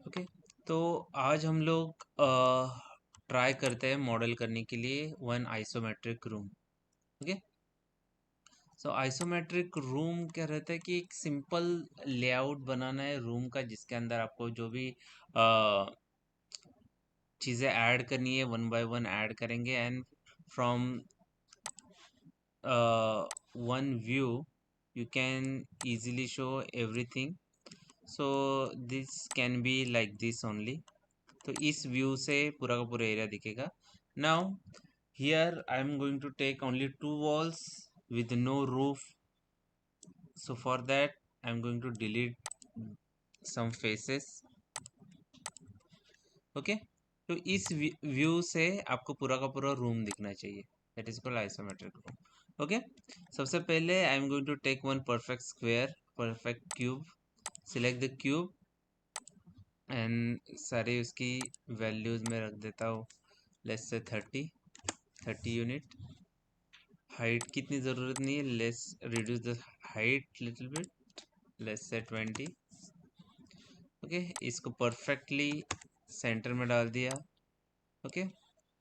Okay. तो आज हम लोग ट्राई करते हैं मॉडल करने के लिए वन आइसोमेट्रिक रूम। ओके। सो आइसोमेट्रिक रूम क्या रहता है कि एक सिंपल लेआउट बनाना है रूम का, जिसके अंदर आपको जो भी चीज़ें ऐड करनी है वन बाय वन ऐड करेंगे, and from one view you can easily show everything. So this can be like this only. तो इस व्यू से पूरा का पूरा एरिया दिखेगा। Now here I am going to take only two walls with no roof, so for that I am going to delete some faces. Okay. तो इस view से आपको पूरा का पूरा रूम दिखना चाहिए, that is called isometric room. Okay. सबसे पहले I am going to take one perfect square, perfect cube, select the cube and सारी उसकी वैल्यूज में रख देता हूँ, लेट्स से 30 यूनिट। हाइट की इतनी ज़रूरत नहीं है, less reduce the height little bit, let's say 20। Okay. इसको परफेक्टली सेंटर में डाल दिया। ओके।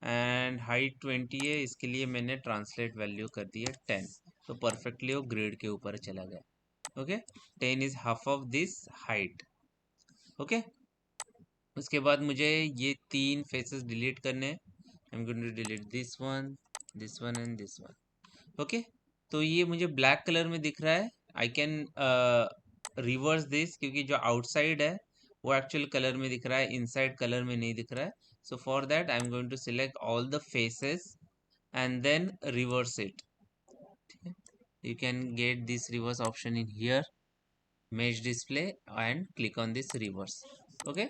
एंड हाइट 20 है, इसके लिए मैंने ट्रांसलेट वैल्यू कर दी है 10, तो परफेक्टली वो ग्रिड के ऊपर चला गया। Okay. 10 is half of this height. Okay. उसके बाद मुझे ये तीन फेसेस डिलीट करने हैं। I am going to delete this one and this one. Okay. तो ये मुझे ब्लैक कलर में दिख रहा है। आई कैन रिवर्स दिस, क्योंकि जो आउटसाइड है वो एक्चुअल कलर में दिख रहा है, इनसाइड कलर में नहीं दिख रहा है। So for that I am going to select all the faces and then reverse it. You can get this reverse option in here, mesh display, and click on this reverse. Okay.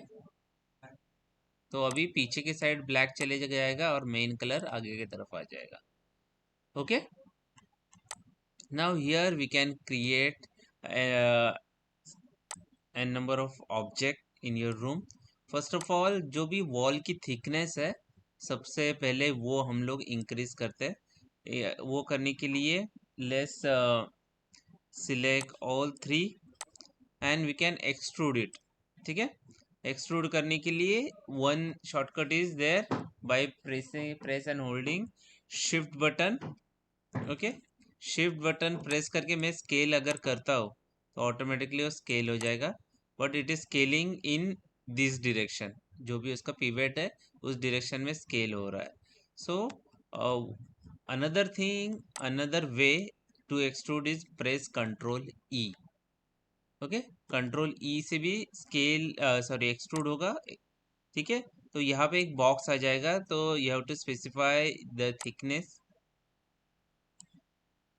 तो अभी पीछे के side black चले जाएगा और main colour आगे की तरफ आ जाएगा। Okay. Now here we can create an number of object in your room. First of all जो भी वॉल की थिकनेस है, सबसे पहले वो हम लोग इंक्रीज करते हैं। वो करने के लिए let's select all three and we can extrude it. ठीक है। एक्सट्रूड करने के लिए one shortcut is there, by press and holding shift button. Okay. Shift button press करके मैं स्केल अगर करता हूँ तो ऑटोमेटिकली वो स्केल हो जाएगा, but it is scaling in this direction. जो भी उसका पिवट है उस डायरेक्शन में स्केल हो रहा है। So another thing, another way to extrude is press control E. Okay. Control E से भी स्केल सॉरी एक्सट्रूड होगा। ठीक है। तो यहाँ पे एक बॉक्स आ जाएगा, तो you have to specify the thickness,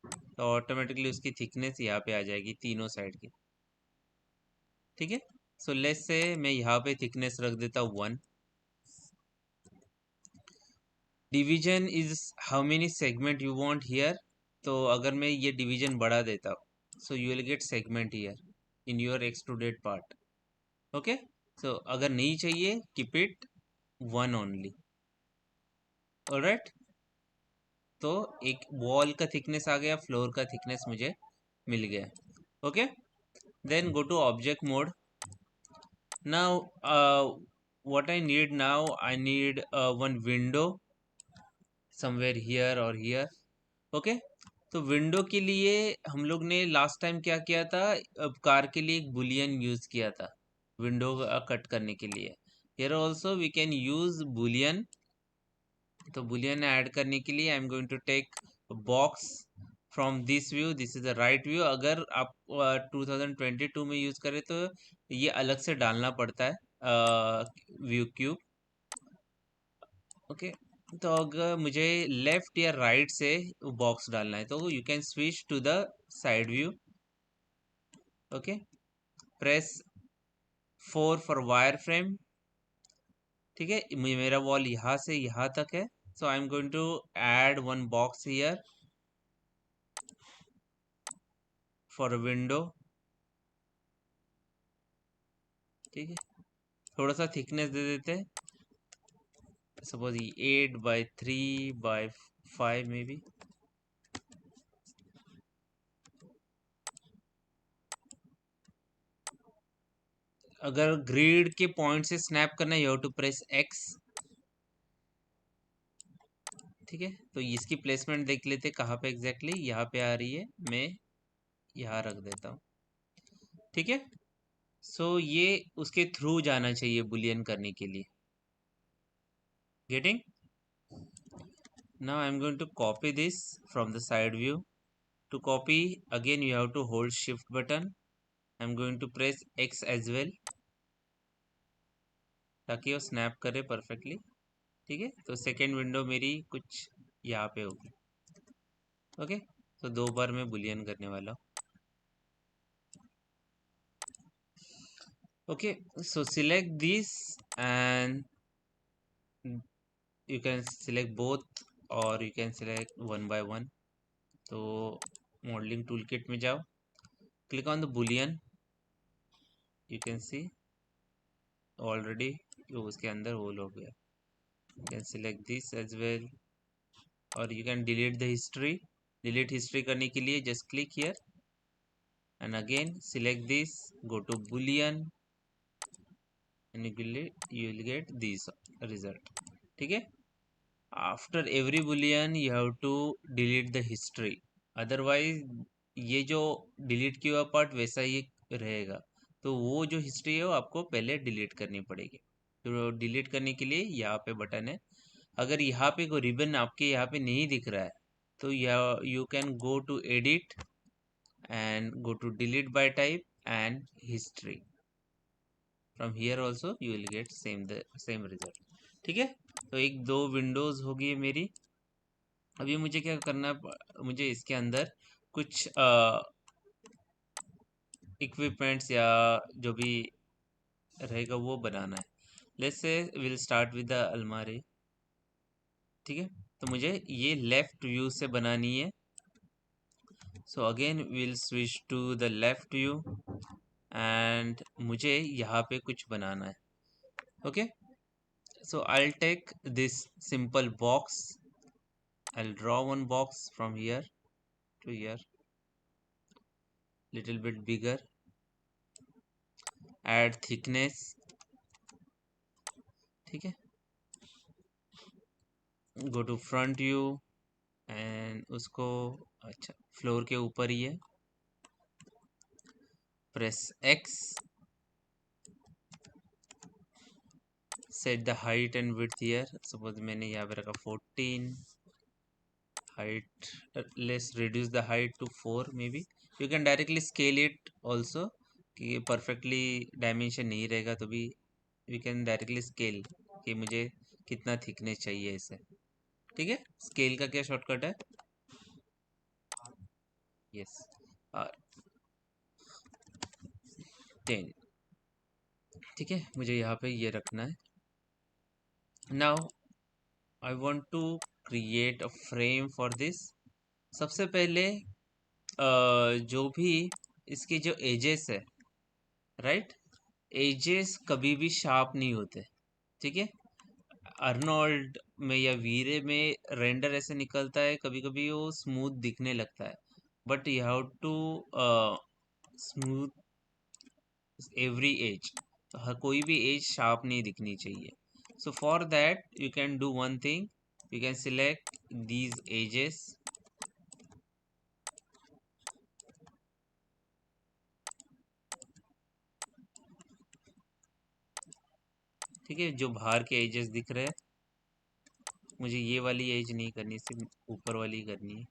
तो ऑटोमेटिकली उसकी थिकनेस यहाँ पे आ जाएगी तीनों साइड की। ठीक है। सो लेट्स से मैं यहाँ पे थिकनेस रख देता हूँ 1। Division is how many segment you want here. तो अगर मैं ये डिवीजन बढ़ा देता हूँ, so you will get segment here in your extruded part. Okay. So अगर नहीं चाहिए, कीप इट 1 ओनली। ऑलराइट। तो एक वॉल का थिकनेस आ गया, फ्लोर का थिकनेस मुझे मिल गया। Okay. Then go to object mode. Now, what I need now, I need one window somewhere here or here. Okay. तो विंडो के लिए हम लोग ने लास्ट टाइम क्या किया था, अब कार के लिए एक बुलियन यूज किया था विंडो कट करने के लिए। Here also we can use boolean. तो बुलियन ऐड करने के लिए I am going to take box from this view, this is the right view. अगर आप 2022 में यूज करें तो ये अलग से डालना पड़ता है व्यू क्यूब। ओके। तो अगर मुझे लेफ्ट या राइट से बॉक्स डालना है तो you can switch to the side view. Okay. Press 4 for wireframe. ठीक है। मेरा वॉल यहाँ से यहाँ तक है, so I am going to add one box here for a window. ठीक है। थोड़ा सा थिकनेस दे देते हैं, सपोज 8 by 3 by 5 में भी। अगर ग्रिड के पॉइंट से स्नैप करना है, you have to press X. ठीक है, तो इसकी प्लेसमेंट देख लेते कहाँ पे एग्जैक्टली, यहाँ पे आ रही है, मैं यहाँ रख देता हूँ। ठीक है, सो ये उसके थ्रू जाना चाहिए बुलियन करने के लिए। Getting? Now I am going to copy this from the side view. To copy again you have to hold shift button. I am going to press X as well, ताकि वो snap करे perfectly. ठीक है, तो second window मेरी कुछ यहाँ पे होगी। ओके, तो 2 बार मैं बुलियन करने वाला हूँ। Okay, so select this and you can select both or you can select one by one. तो मॉडलिंग टूल किट में जाओ, click on the boolean, you can see already उसके अंदर होल हो गया। You can select this as well और you can delete the history. Delete history करने के लिए just click here and again select this, go to boolean and you will get this result. ठीक है, after every boolean you have to delete the history, otherwise ये जो delete किया हुआ part वैसा ही रहेगा। तो वो जो हिस्ट्री है वो आपको पहले डिलीट करनी पड़ेगी। तो डिलीट करने के लिए यहाँ पे बटन है। अगर यहाँ पे कोई रिबन आपके यहाँ पे नहीं दिख रहा है तो you can go to edit and go to delete by type and history. From here also you will get same result. ठीक है, तो एक दो विंडोज होगी मेरी। अभी मुझे क्या करना है, मुझे इसके अंदर कुछ इक्विपमेंट्स या जो भी रहेगा वो बनाना है। Let's say will start with the अलमारी। ठीक है, तो मुझे ये लेफ्ट व्यू से बनानी है। So again will switch to the left view and मुझे यहाँ पे कुछ बनाना है। Okay, so I take this simple box, I'll draw one box from here to here, little bit bigger, add thickness। ठीक है, go to front view and उसको, अच्छा फ्लोर के ऊपर ही है, press X, set the height and width here, suppose मैंने यहाँ पे रखा 14, height, let's reduce the height to 4 maybe, you can directly scale it also कि perfectly dimension नहीं रहेगा तो भी we can directly scale कि मुझे कितना thickness चाहिए इसे। ठीक है, स्केल का क्या शॉर्टकट है, यस, 10। ठीक है, मुझे यहाँ पे ये रखना है। Now I want to create a frame for this. सबसे पहले जो भी इसके जो एजेस है, राइट, एजेस कभी भी शार्प नहीं होते। ठीक है, अर्नोल्ड में या वीरे में रेंडर ऐसे निकलता है, कभी कभी वो स्मूथ दिखने लगता है, but you have to smooth every edge. तो हर कोई भी एज शार्प नहीं दिखनी चाहिए। So for that you can do one thing, you can select these edges. ठीक है, जो बाहर के एजेस दिख रहे हैं, मुझे ये वाली एज नहीं करनी, सिर्फ ऊपर वाली करनी है।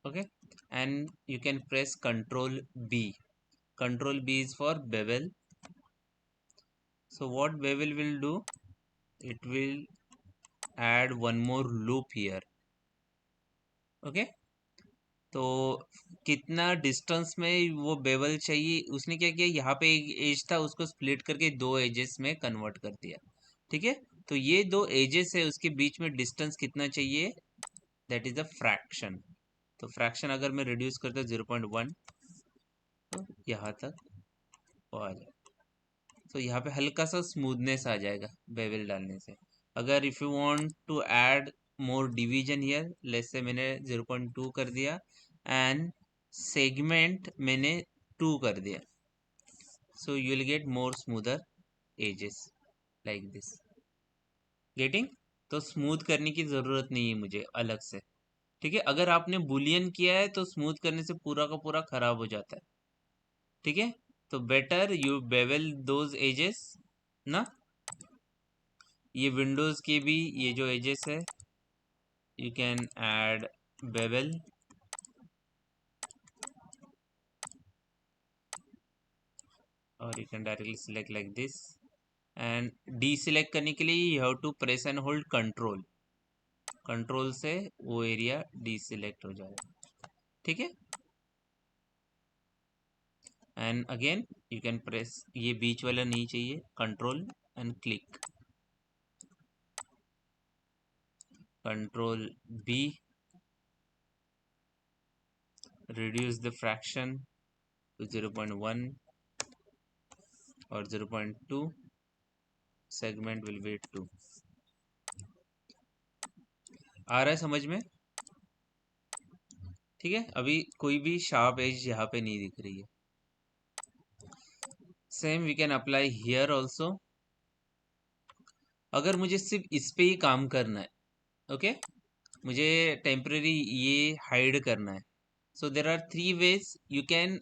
Okay, and you can press control B. Control B is for bevel. So what bevel will do, it will add one more loop here. Okay, तो कितना डिस्टेंस में वो बेवल चाहिए, उसने क्या किया, यहाँ पे एक एज था उसको स्प्लिट करके दो एजेस में कन्वर्ट कर दिया। ठीक है, तो ये दो एजेस है उसके बीच में डिस्टेंस कितना चाहिए, दैट इज अ फ्रैक्शन। तो फ्रैक्शन अगर मैं रिड्यूस करता हूँ 0.1, तो यहाँ तक वो आ जाए। तो यहाँ पे हल्का सा स्मूथनेस आ जाएगा बेवल डालने से। अगर if you want to add more division here. let's say मैंने 0.2 कर दिया and segment मैंने 2 कर दिया, so you will get more smoother edges like this. getting? तो स्मूथ करने की जरूरत नहीं है मुझे अलग से, ठीक है। अगर आपने बुलियन किया है तो स्मूथ करने से पूरा का पूरा खराब हो जाता है, ठीक है। तो better you bevel those edges ना। ये विंडोज के भी ये जो एजेस है, यू कैन ऐड बेवल और you can directly select like this and deselect करने के लिए you have to press and hold control, control से वो एरिया डीसिलेक्ट हो जाएगा, ठीक है। And again you can press, ये बीच वाला नहीं चाहिए, control and click, control B, reduce the fraction to 0.1 और 0.2, segment will be 2। आ रहा है समझ में, ठीक है। अभी कोई भी शार्प एज यहाँ पे नहीं दिख रही है। Same we can apply here also. अगर मुझे सिर्फ इस पे ही काम करना है, ओके, मुझे टेम्पररी ये हाइड करना है, so there are 3 ways you can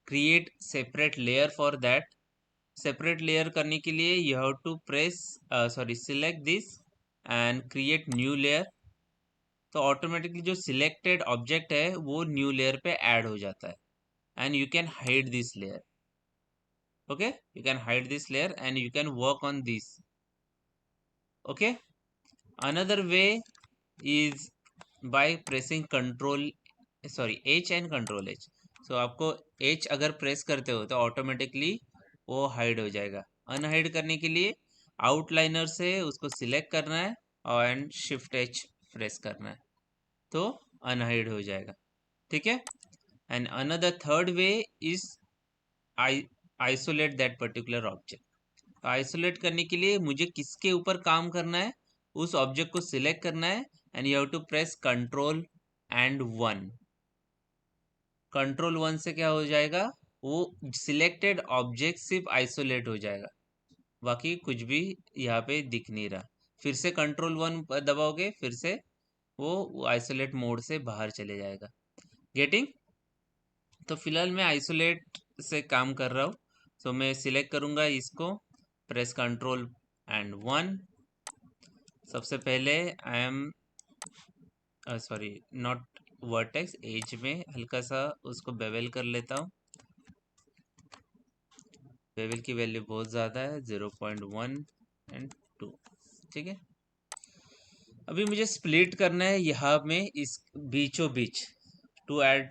create separate layer for that. Separate layer करने के लिए you have to press sorry select this and create new layer. तो ऑटोमेटिकली जो सिलेक्टेड ऑब्जेक्ट है वो न्यू लेयर पे ऐड हो जाता है and you can hide this layer, okay, you can hide this layer and you can work on this, okay. Another way is by pressing control sorry H and control H. So आपको H अगर press करते हो तो automatically वो hide हो जाएगा। Unhide करने के लिए आउटलाइनर से उसको सिलेक्ट करना है और एंड शिफ्ट एच प्रेस करना है तो अनहाइड हो जाएगा, ठीक है। And another third way is isolate that particular object. Isolate करने के लिए मुझे किसके ऊपर काम करना है, उस ऑब्जेक्ट को सिलेक्ट करना है and you have to press control and 1। Control 1 से क्या हो जाएगा, वो सिलेक्टेड ऑब्जेक्ट सिर्फ आइसोलेट हो जाएगा, बाकी कुछ भी यहाँ पे दिख नहीं रहा। फिर से कंट्रोल 1 दबाओगे फिर से वो आइसोलेट मोड से बाहर चले जाएगा। गेटिंग? तो फिलहाल मैं आइसोलेट से काम कर रहा हूँ, तो मैं सिलेक्ट करूँगा इसको, प्रेस कंट्रोल एंड 1। सबसे पहले I am sorry not vertex, edge में हल्का सा उसको बेवल कर लेता हूँ। बेवल की वैल्यू बहुत ज़्यादा है, 0.1 एंड 2, ठीक है। अभी मुझे स्प्लिट करना है यहाँ में इस बीचों बीच, to add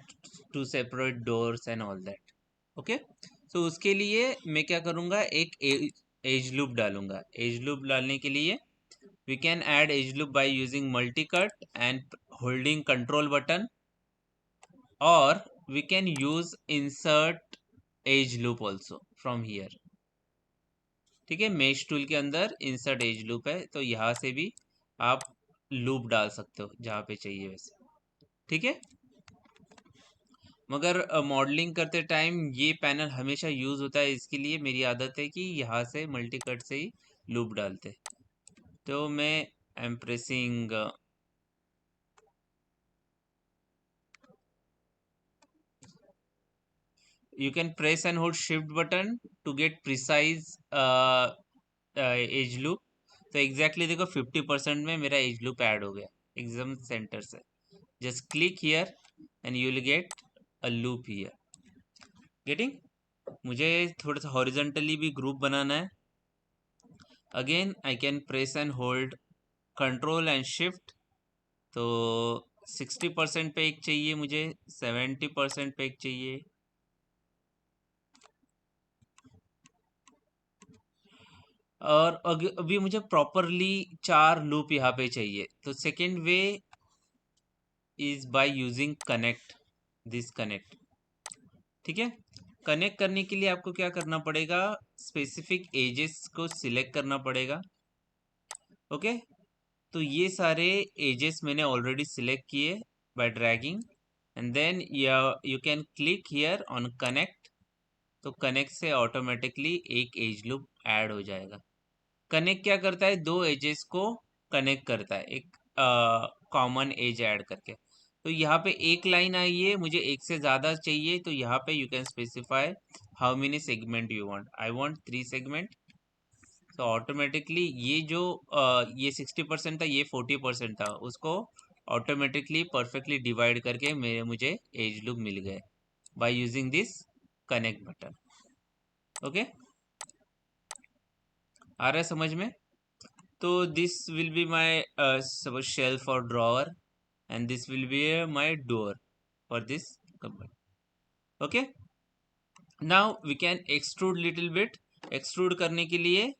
to separate doors and all that, okay. तो उसके लिए मैं क्या करूँगा, एक एज लूप डालूंगा। एज लूप डालने के लिए we can add edge loop by using multi-cut and holding control button, or we can use insert edge loop also from here, ठीक है। मेश टूल के अंदर इंसर्ट एज लूप है, तो यहाँ से भी आप लूप डाल सकते हो जहाँ पे चाहिए वैसे, ठीक है। मगर मॉडलिंग करते टाइम ये पैनल हमेशा यूज होता है, इसके लिए मेरी आदत है कि यहाँ से मल्टी कट से ही लूप डालते। तो मैं am pressing you can press and hold shift button to get precise as loop. तो एग्जैक्टली देखो 50% में मेरा एज लूप ऐड हो गया एकदम सेंटर से। Just click here and you will get a loop here. Getting? मुझे थोड़ा सा हॉरिजॉन्टली भी ग्रुप बनाना है। Again I can press and hold control and shift. तो 60% पे एक चाहिए मुझे, 70% पे एक चाहिए, और अभी मुझे प्रॉपरली 4 लूप यहाँ पे चाहिए। तो second way is by using connect, this connect, ठीक है। कनेक्ट करने के लिए आपको क्या करना पड़ेगा, स्पेसिफिक एजेस को सिलेक्ट करना पड़ेगा, ओके। तो ये सारे एजेस मैंने ऑलरेडी सिलेक्ट किए by dragging, and then you can click here on connect. तो कनेक्ट से ऑटोमेटिकली एक एज लूप ऐड हो जाएगा। कनेक्ट क्या करता है, दो एजेस को कनेक्ट करता है एक कॉमन एज ऐड करके। तो यहाँ पे एक लाइन आई है, मुझे एक से ज़्यादा चाहिए, तो यहाँ पे you can specify how many segment you want. I want 3 segment. तो ऑटोमेटिकली ये जो ये 60% था, ये 40% था, उसको ऑटोमेटिकली परफेक्टली डिवाइड करके मुझे एज लूप मिल गए by using this connect button. Okay, आ रहा है समझ में? तो this will be my suppose shelf और drawer, and this will be my door for this cupboard. Okay, now we can extrude little bit. Extrude करने के लिए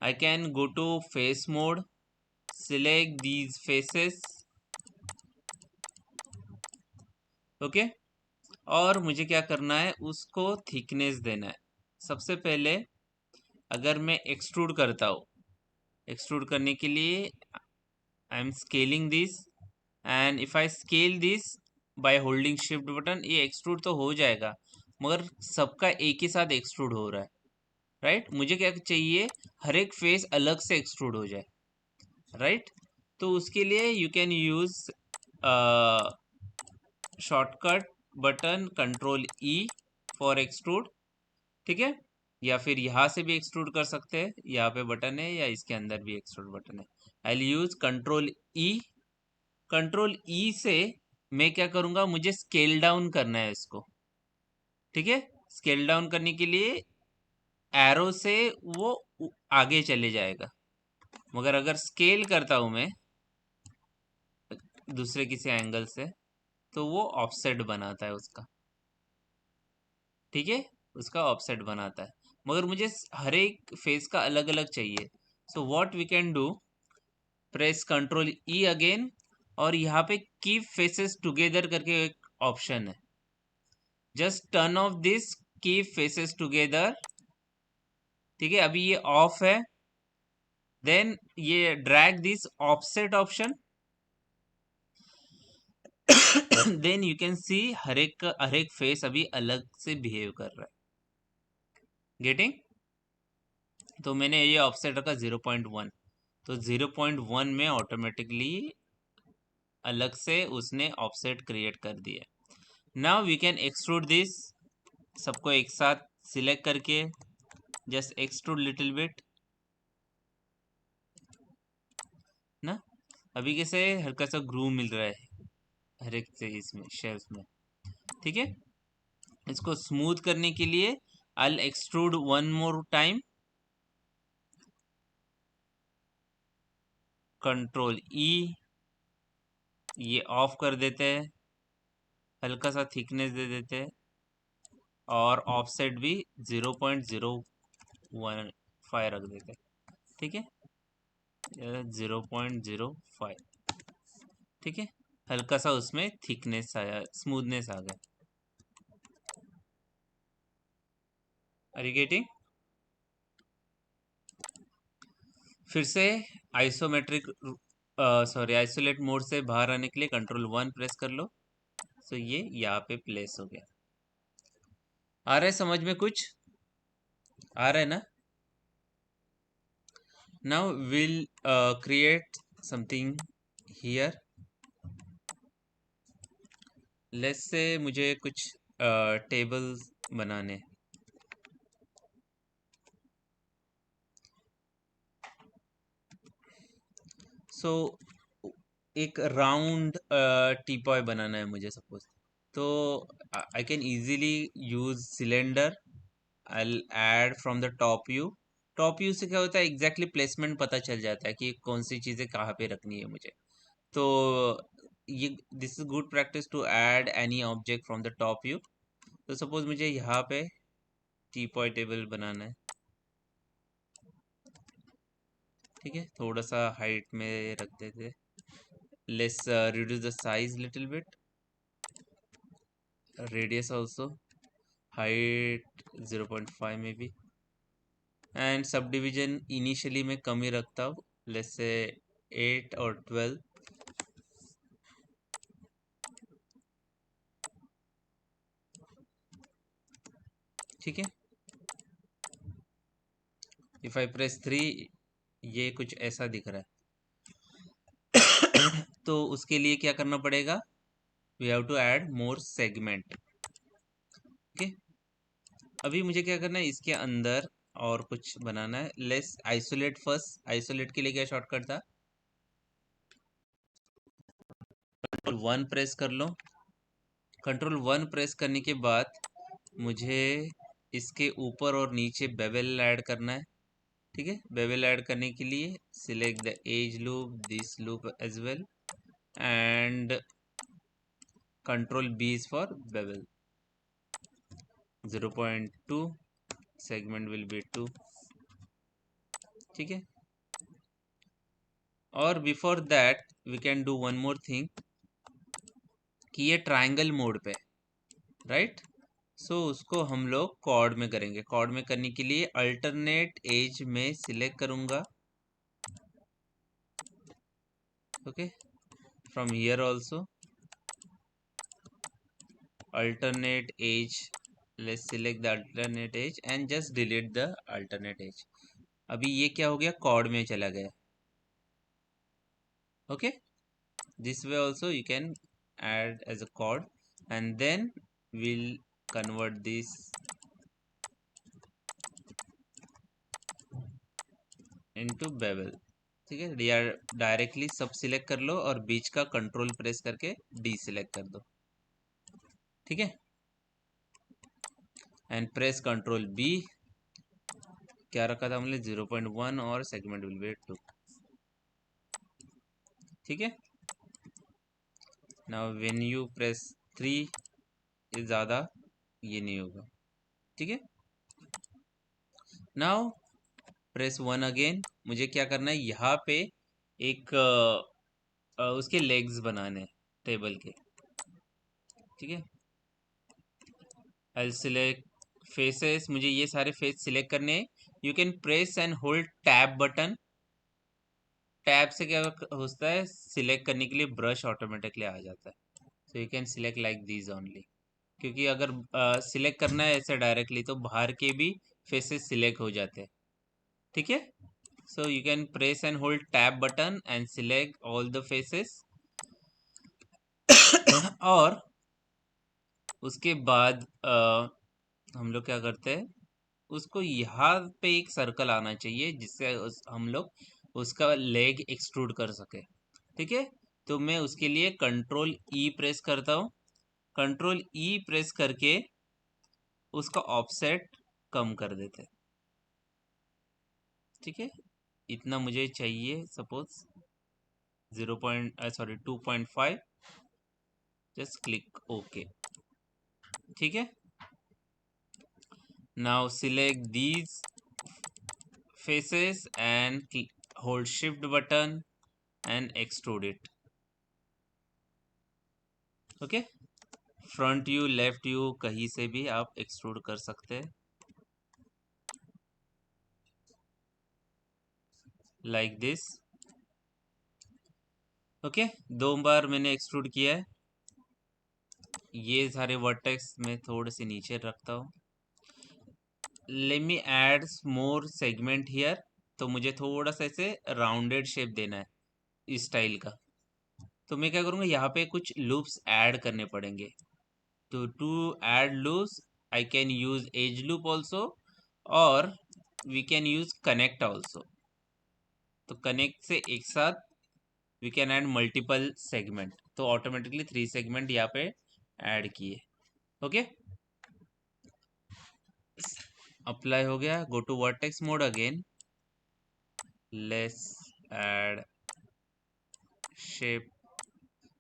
I can go to face mode, select these faces। Okay, और मुझे क्या करना है, उसको थिकनेस देना है। सबसे पहले अगर मैं एक्सट्रूड करता हूँ, एक्सट्रूड करने के लिए I M scaling this, and if I scale this by holding shift button, ये एक्सट्रूड तो हो जाएगा, मगर सबका एक ही साथ एक्सट्रूड हो रहा है, राइट? मुझे क्या चाहिए, हर एक फेस अलग से एक्सट्रूड हो जाए, राइट? तो उसके लिए you can use shortcut button control E for extrude, ठीक है? या फिर यहाँ से भी एक्सट्रूड कर सकते हैं, यहाँ पे बटन है, या इसके अंदर भी एक्सट्रूड बटन है। I will use control E. Control E से मैं क्या करूँगा, मुझे स्केल डाउन करना है इसको, ठीक है? स्केल डाउन करने के लिए एरो से वो आगे चले जाएगा, मगर अगर स्केल करता हूँ मैं दूसरे किसी एंगल से, तो वो ऑफसेट बनाता है उसका, ठीक है? उसका ऑफसेट बनाता है, मगर मुझे हर एक फेस का अलग अलग चाहिए। So what we can do, press control E again, और यहाँ पे कीप फेसेस टुगेदर करके एक ऑप्शन है, just turn off this keep faces together, ठीक है? अभी ये ऑफ है, देन ये drag this offset option, then you can see हर एक फेस अभी अलग से बिहेव कर रहा है। गेटिंग? तो मैंने ये ऑफसेट रखा 0.1, तो 0.1 में ऑटोमेटिकली अलग से उसने ऑफसेट क्रिएट कर दिया। Now we can extrude this, सबको एक साथ सिलेक्ट करके जस्ट एक्सट्रूड लिटिल बिट ना। अभी कैसे हल्का सा ग्रूव मिल रहा है हर एक से इसमें शेल्फ में, ठीक है? इसको स्मूथ करने के लिए I extrude one more time, control E, ये ऑफ कर देते हैं, हल्का सा थिकनेस दे देते हैं, और ऑफसेट भी 0.015 रख देते हैं, ठीक है? 0.05, ठीक है? हल्का सा उसमें थिकनेस आया, स्मूथनेस आ गया। Are you getting? फिर से आइसोमेट्रिक सॉरी आइसोलेट मोड से बाहर आने के लिए कंट्रोल 1 प्रेस कर लो। सो ये यहाँ पे प्लेस हो गया। आ रहा है समझ में कुछ? आ रहा है ना? Now will create something here. Let's say मुझे कुछ टेबल्स बनाने। सो एक राउंड टीपॉय बनाना है मुझे सपोज, तो I can easily use cylinder. I add from the top view. Top view से क्या होता है, एग्जैक्टली प्लेसमेंट पता चल जाता है कि कौन सी चीज़ें कहाँ पे रखनी है मुझे। तो ये this is good practice to add any object from the top view. तो सपोज मुझे यहाँ पे टीपॉय टेबल बनाना है, ठीक है? थोड़ा सा हाइट में रख देते, let's reduce the size little bit, radius also, height 0.5 में भी, एंड सब डिवीजन इनिशियली मैं कम ही रखता हूँ, लेट्स से 8 और 12, ठीक है। इफ आई प्रेस 3, ये कुछ ऐसा दिख रहा है। तो उसके लिए क्या करना पड़ेगा, we have to add more segment. Okay, अभी मुझे क्या करना है, इसके अंदर और कुछ बनाना है। Less isolate first. आइसोलेट के लिए क्या शॉर्टकट था, Ctrl 1 प्रेस कर लो। Ctrl 1 प्रेस करने के बाद मुझे इसके ऊपर और नीचे बेवल ऐड करना है, ठीक है। बेवल ऐड करने के लिए select the edge loop, this loop edge well, and Ctrl B is for bevel. 0.2 segment will be 2, ठीक है। और before that we can do one मोर थिंग, कि ये ट्रायंगल मोड पे, राइट। सो उसको हम लोग कॉर्ड में करेंगे। कॉर्ड में करने के लिए अल्टरनेट एज में सिलेक्ट करूंगा, okay. From here also alternate edge, let's select the alternate edge and just delete the alternate edge। अभी ये क्या हो गया, कॉर्ड में चला गया, okay. This way also you can add as a chord, and then we'll convert this into bevel, ठीक है। डायरेक्टली सब सिलेक्ट कर लो और बीच का कंट्रोल प्रेस करके डी सिलेक्ट कर दो, ठीक है। And press control B. क्या रखा था हमने, 0.1 और सेगमेंट विल बी 2, ठीक है। नाउ व्हेन यू प्रेस 3, ये ज़्यादा ये नहीं होगा, ठीक है। Now press 1 again. मुझे क्या करना है, यहाँ पे एक उसके लेग्स बनाने टेबल के, ठीक है। आई सिलेक्ट फेसेस, मुझे ये सारे फेस सिलेक्ट करने हैं। You can press and hold tab button. Tab से क्या होता है, सिलेक्ट करने के लिए ब्रश ऑटोमेटिकली आ जाता है। So you can select like these only, क्योंकि अगर सिलेक्ट करना है ऐसे डायरेक्टली तो बाहर के भी फेसेस सिलेक्ट हो जाते हैं, ठीक है। So you can press and hold tab button and select all the faces. और उसके बाद हम लोग क्या करते हैं, उसको यहाँ पे एक सर्कल आना चाहिए जिससे हम लोग उसका लेग एक्सट्रूड कर सके, ठीक है। तो मैं उसके लिए Ctrl E प्रेस करता हूँ। Ctrl E प्रेस करके उसका ऑफसेट कम कर देते, ठीक है। इतना मुझे चाहिए, सपोज 2.5। जस्ट क्लिक ओके, ठीक है। Now select these faces and hold shift button and extrude it, okay. Front view, left view, कहीं से भी आप एक्सट्रूड कर सकते हैं, लाइक दिस, ओके। 2 बार मैंने एक्सट्रूड किया है। ये सारे वर्टेक्स में थोड़े से नीचे रखता हूँ। Let me add more segment here. तो मुझे थोड़ा सा ऐसे राउंडेड शेप देना है इस स्टाइल का। तो मैं क्या करूँगा, यहाँ पे कुछ लूप्स ऐड करने पड़ेंगे। तो to add loops I can use edge loop also, और we can use connect also. तो कनेक्ट से एक साथ we can add multiple segment, तो ऑटोमेटिकली 3 सेगमेंट यहाँ पे ऐड किए, ओके। अप्लाई हो गया। Go to vertex mode again, let's add shape.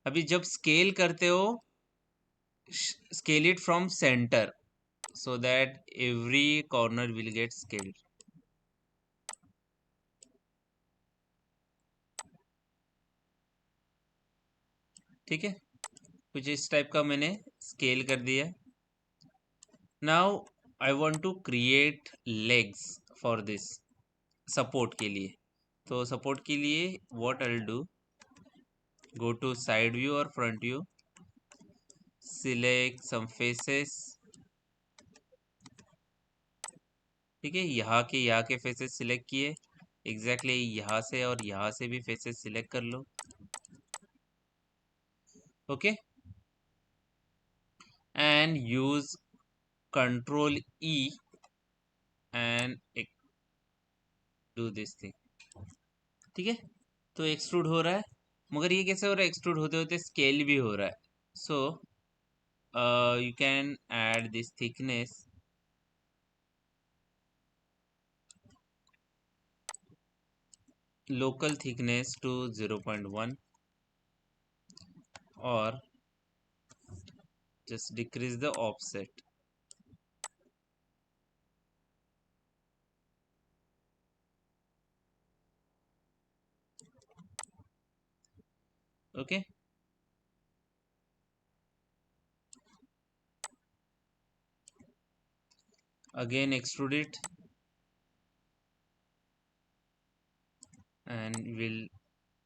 अभी जब स्केल करते हो, scale it from centre so that every corner will get scaled, ठीक है। कुछ इस टाइप का मैंने स्केल कर दिया। Now I want to create legs for this, support के लिए। तो सपोर्ट के लिए what I do, go to side view और front view, select some faces. ठीक है, यहाँ के फेसेस सिलेक्ट किए, एग्जैक्टली यहाँ से और यहाँ से भी फेसेस सिलेक्ट कर लो। Okay, and use control E and do this thing. ठीक है, तो एक्सट्रूड हो रहा है, मगर ये कैसे हो रहा है, एक्सट्रूड होते होते स्केल भी हो रहा है। So you can add this thickness, local thickness to 0.1 और just decrease the offset. Okay, again extrude it and we'll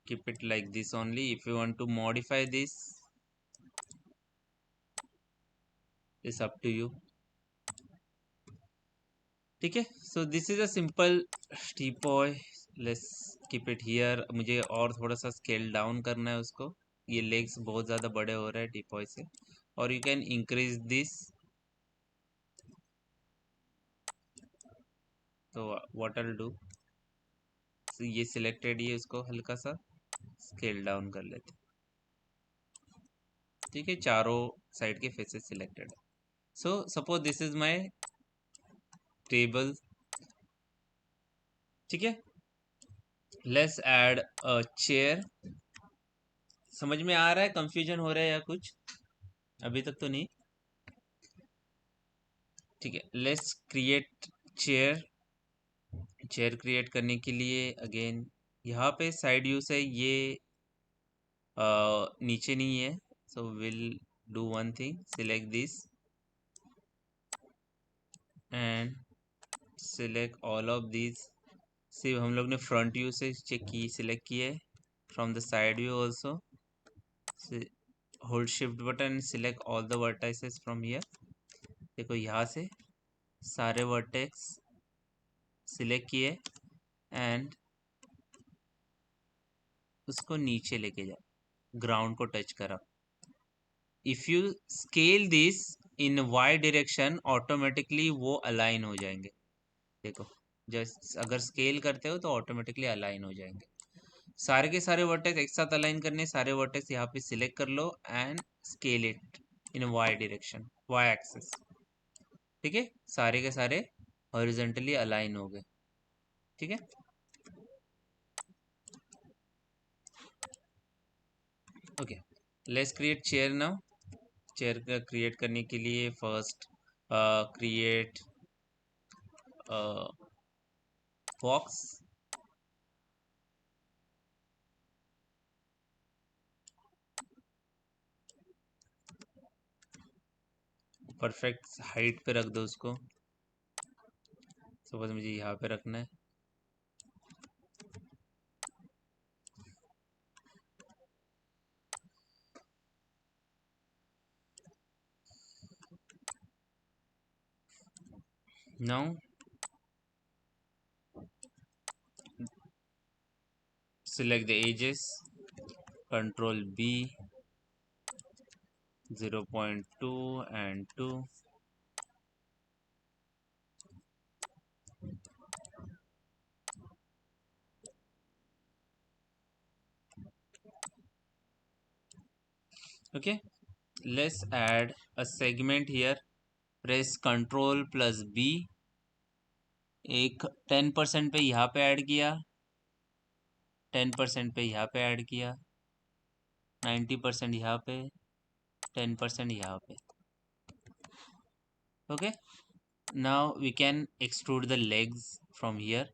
keep it like this only. If you want to modify this, it's up to you. ठीक है, so this is a simple teapoy, let's keep it here. मुझे और थोड़ा सा scale down करना है उसको, ये लेग्स बहुत ज़्यादा बड़े हो रहे हैं टीपॉय से, और यू कैन इंक्रीज दिस। तो व्हाट आई डू, ये सिलेक्टेड, ये इसको हल्का सा स्केल डाउन कर लेते। ठीक है, चारों साइड के फेसेस सिलेक्टेड है। So suppose this is my table. ठीक है, लेट्स ऐड अ चेयर। समझ में आ रहा है, कंफ्यूजन हो रहा है या कुछ, अभी तक तो नहीं? ठीक है, let's create chair. Chair create करने के लिए अगेन यहाँ पे साइड व्यू से ये नीचे नहीं है, so will do one thing, select this and select all of this. सिर्फ हम लोग ने फ्रंट व्यू से चेक की, सिलेक्ट किए, from the side view also hold shift button, select all the vertices from here. देखो यहाँ से सारे वर्टेक्स सिलेक्ट किए एंड उसको नीचे लेके जाओ, ग्राउंड को टच करा। If you scale this in Y direction, automatically वो अलाइन हो जाएंगे। देखो, जस्ट अगर स्केल करते हो तो ऑटोमेटिकली अलाइन हो जाएंगे। सारे के सारे वर्टेक्स एक साथ अलाइन करने, सारे वर्टेक्स यहाँ पे सिलेक्ट कर लो and scale it in Y direction, Y axis. ठीक है, सारे के सारे हॉरिजॉन्टली अलाइन हो गए। ठीक है, okay, let's create chair now. Chair का क्रिएट करने के लिए first create box. Perfect height पे रख दो उसको, सपोज मुझे यहाँ पे रखना है। Now select the edges, control B, 0.2 and 2. Okay, let's add a segment here. Press Ctrl plus B, एक 10% पे यहाँ पे ऐड किया, 10% पे यहाँ पे ऐड किया, 90% यहाँ पे, 10% यहाँ पे। Okay, now we can extrude the legs from here.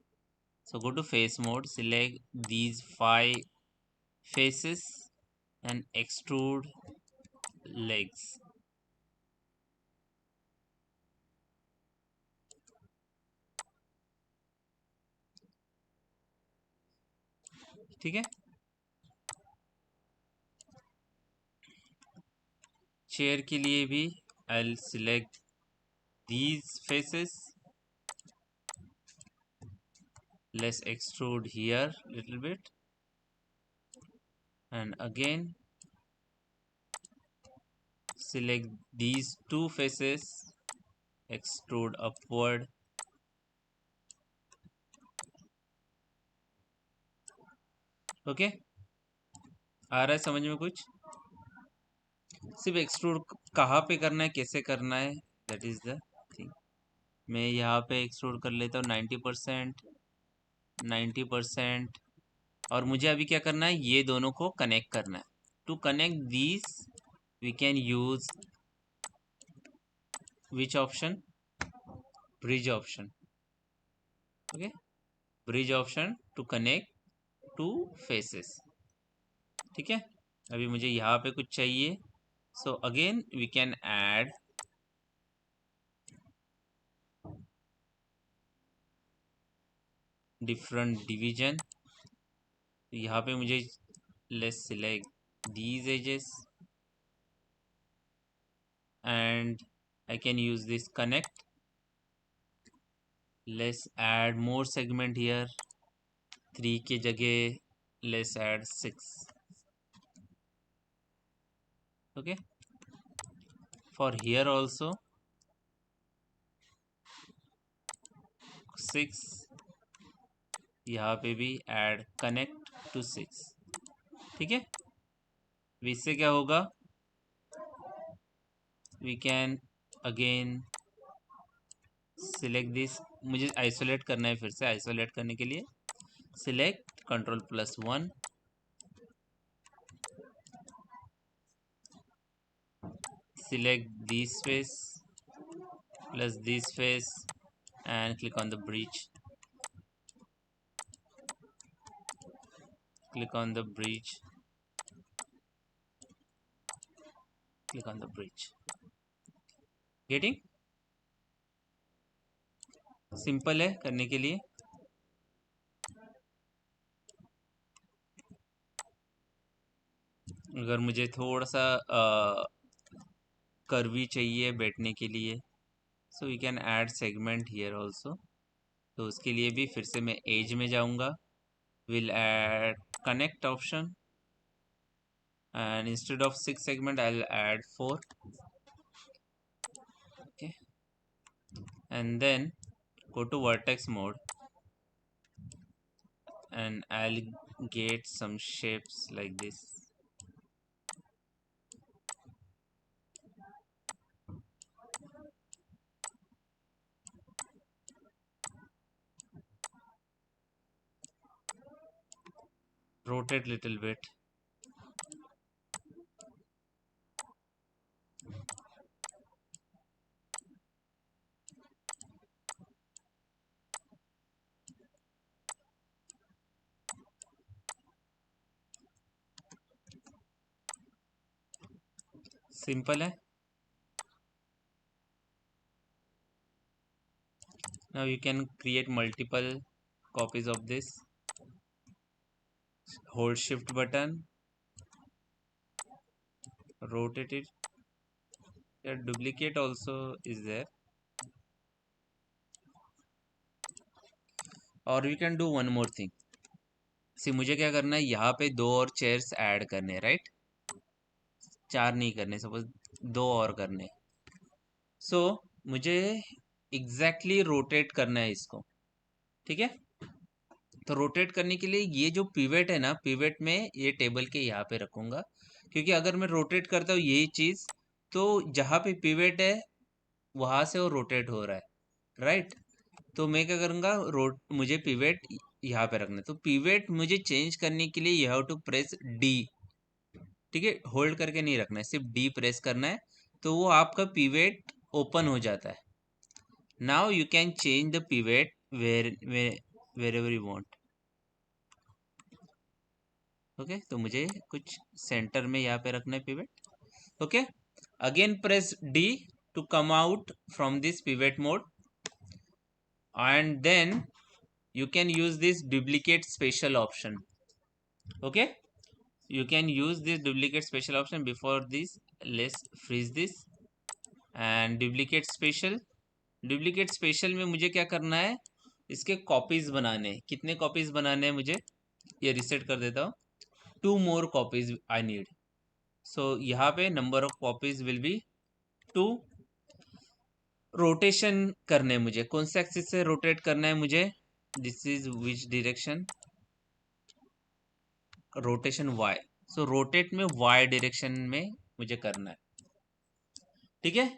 So go to face mode, select these 5 faces and extrude legs. ठीक है। चेयर के लिए भी I'll select these faces. Let's extrude here little bit, and again select these two faces, extrude upward. Okay, आ रहा है समझ में कुछ? सिर्फ एक्सट्रूड कहाँ पे करना है, कैसे करना है, दैट इज द थिंग। मैं यहाँ पे एक्सट्रूड कर लेता हूँ 90%, 90%। और मुझे अभी क्या करना है, ये दोनों को कनेक्ट करना है। To connect these we can use which option, bridge option. Okay, bridge option to connect two faces. ठीक है, अभी मुझे यहाँ पे कुछ चाहिए, so again we can add different division. यहाँ पे मुझे let's select these edges and I can use this connect. Let's add more segment here, 3 के जगह let's add 6. Okay, for here also 6, यहाँ पे भी add connect to 6। ठीक है, इससे क्या होगा, we can again select this। मुझे आइसोलेट करना है, फिर से आइसोलेट करने के लिए select Ctrl+1, select this face plus this face and click on the bridge, click on the bridge, click on the bridge। Getting? Simple है करने के लिए। अगर मुझे थोड़ा सा कर्वी चाहिए बैठने के लिए, सो you can add segment here also. तो उसके लिए भी फिर से मैं एज में जाऊंगा, will add connect option and instead of 6 segment I'll add 4। okay, and then go to vertex mode and I'll get some shapes like this। rotate little bit। Simple है। now you can create multiple copies of this, hold shift button, rotate it, yeah, duplicate also is there, और you can do one more thing। सी मुझे क्या करना है, यहाँ पे 2 और chairs add करने, राइट? 4 नहीं करने, सपोज 2 और करने। सो मुझे एग्जैक्टली रोटेट करना है इसको। ठीक है, तो रोटेट करने के लिए ये जो पिवेट है ना, पिवेट में ये टेबल के यहाँ पे रखूंगा, क्योंकि अगर मैं रोटेट करता हूँ यही चीज, तो जहाँ पे पिवेट है वहां से वो रोटेट हो रहा है, राइट? तो मैं क्या करूंगा, मुझे पिवेट यहाँ पे रखना है, तो पिवेट मुझे चेंज करने के लिए you have to press D. ठीक है, होल्ड करके नहीं रखना है, सिर्फ डी प्रेस करना है, तो वो आपका पिवेट ओपन हो जाता है। Now you can change the pivot wherever you want. Okay, तो मुझे कुछ सेंटर में यहाँ पे रखना है pivot. Okay, again press D to come out from this pivot mode, and then you can use this duplicate special option। Okay, you can use this duplicate special option. Before this, let's freeze this and duplicate special में मुझे क्या करना है, इसके copies बनाने हैं। कितने copies बनाने हैं मुझे, ये रिसेट कर देता हूँ। 2 more कॉपीज आई नीड। सो यहाँ पे number of copies will be 2। Rotation करने हैं मुझे, कौन से एक्सिस से रोटेट करना है मुझे, this is which direction, rotation Y. So rotate में वाई डायरेक्शन में मुझे करना है, ठीक है।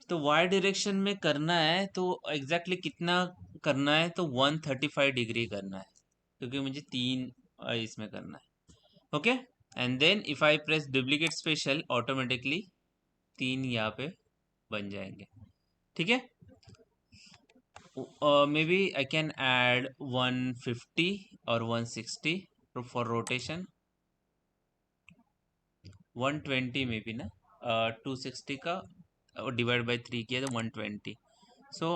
तो वाई डायरेक्शन में करना है तो एग्जैक्टली कितना करना है, तो 135 डिग्री करना है, क्योंकि मुझे 3 इसमें करना है। Okay, and then if I press duplicate special, automatically 3 यहाँ पे बन जाएंगे, ठीक है। Maybe I can add 150 और 160 फॉर रोटेशन, 120 में भी ना, 260 का डिवाइड बाई 3 किया तो 120। So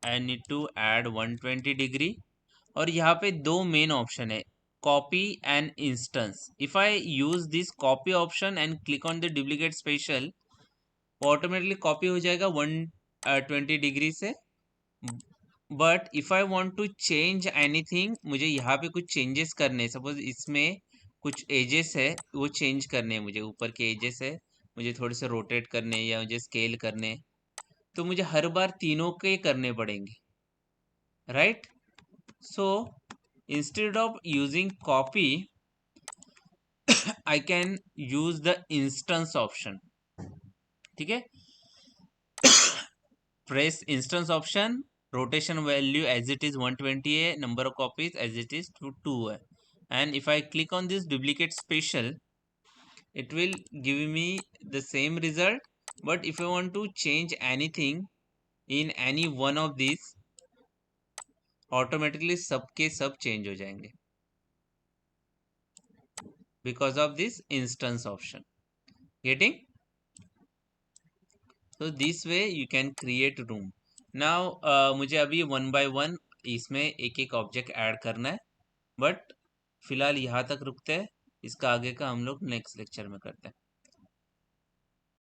I need to add 120 degree. और यहाँ पे 2 मेन ऑप्शन है, copy and instance. If I use this copy option and click on the duplicate special, automatically copy हो जाएगा 120 डिग्री से। But if I want to change anything, मुझे यहाँ पे कुछ चेंजेस करने, सपोज इसमें कुछ एजेस है वो चेंज करने हैं मुझे, ऊपर के एजेस है मुझे थोड़े से रोटेट करने या मुझे स्केल करने, तो मुझे हर बार तीनों के करने पड़ेंगे, right. So instead of using copy, I can use the instance option, ठीक है। Press instance option, rotation value as it is 120 है, number of copies as it is 2 है, and if I click on this duplicate special, it will give me the same result. But if I want to change anything in any one of these, automatically सबके सब change हो जाएंगे because of this instance option. Getting? So this way you can create room. Now मुझे अभी 1 by 1 इसमें एक एक object add करना है, बट फिलहाल यहाँ तक रुकते हैं, इसका आगे का हम लोग नेक्स्ट लेक्चर में करते हैं।